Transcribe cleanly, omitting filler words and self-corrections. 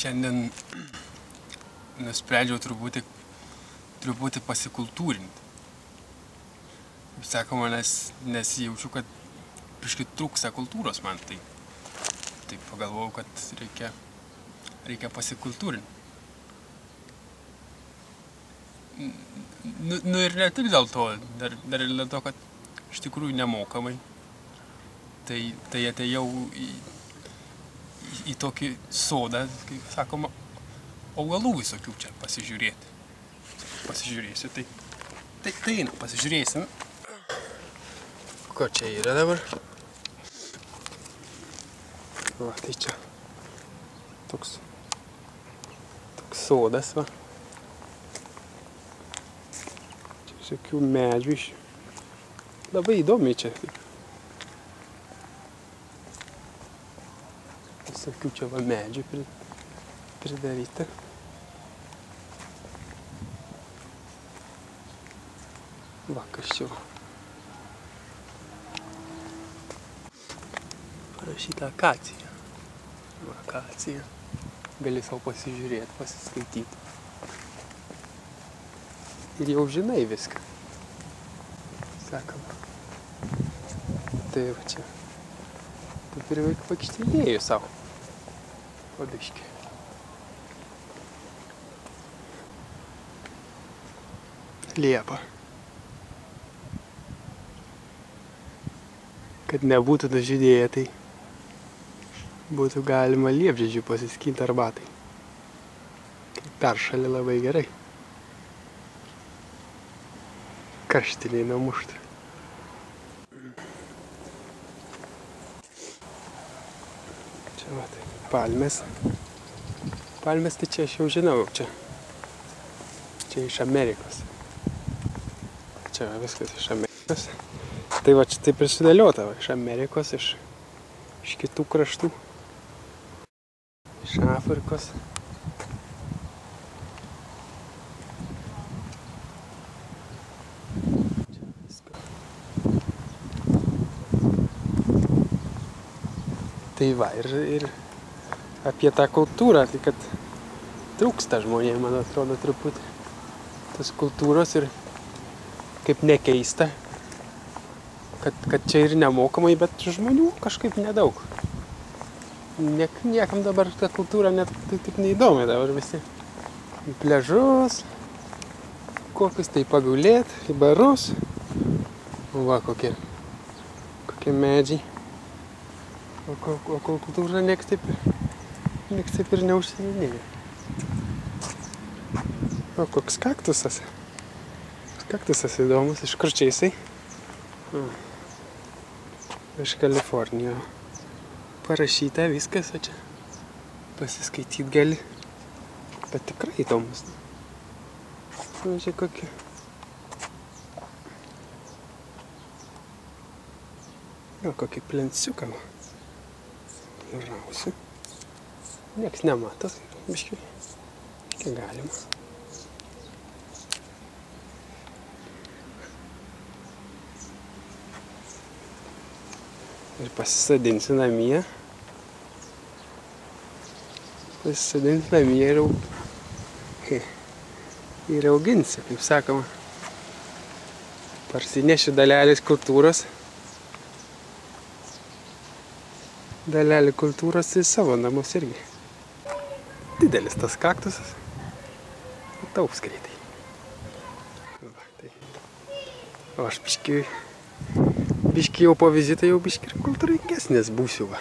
Šiandien nusprendžiau truputį pasikultūrinti. Kaip sakoma, nes jaučiu, kad biškį trūksta kultūros man, tai pagalvojau, kad reikia pasikultūrinti. Nu ir ne tik dėl to, dar ir dėl to, kad iš tikrųjų nemokamai. Tai atėjau į tokį sodą, kaip sakoma, augalų visokių čia pasižiūrėti. Pasižiūrėsiu, tai einu, pasižiūrėsim. Ko čia yra dabar? Va, tai čia toks sodas, va. Čia visokių medžių iš. Labai įdomiai čia. Visokių čia va medžių pridaryta. Va, kas čia va. Parašyta akacija. Va, akacija. Gali savo pasižiūrėti, pasiskaityti. Ir jau žinai viską. Sakoma. Tai va čia. Taip ir pakštelėjau savo. Pabiškį. Liepa. Kad nebūtų nužydėję, tai būtų galima liepžiedžių pasiskinti arbatai. Peršalė labai gerai. Karštiniai nemuštų. Čia va, tai palmės. Palmės tai čia aš jau žinau, čia iš Amerikos. Čia viskas iš Amerikos. Tai va, čia taip ir sudėliota, va, iš Amerikos, iš kitų kraštų. Iš Afrikos. Tai va, ir apie tą kultūrą, tai kad trūksta žmonėm, man atrodo, truputį tos kultūros ir kaip nekeista, kad čia ir nemokamai, bet žmonių kažkaip nedaug. Niekam dabar ta kultūra net taip neįdomi, dabar visi į pliažus, kokius tai pagulėt, į barus. Va, kokie medžiai. O kultūra nieks taip ir neužsiiminėja. O koks kaktusas. Kaktusas įdomus, iš kur čia jisai? Iš Kalifornijos. Parašyta viskas, o čia pasiskaityti gali. Bet tikrai įdomus. Čia kokie. Gal kokį plensiuką. Nurausiu. Nieks nemato, biškį galima. Ir pasisodinsiu namie. Ir auginsiu, kaip sakoma. Parsinešiu dalelės kultūros. Dalelį kultūros į savo namus irgi. Didelis tas kaktusas. Taups greitai. O aš biškį jau po vizito jau biškį ir kultūringesnis būsiu, va.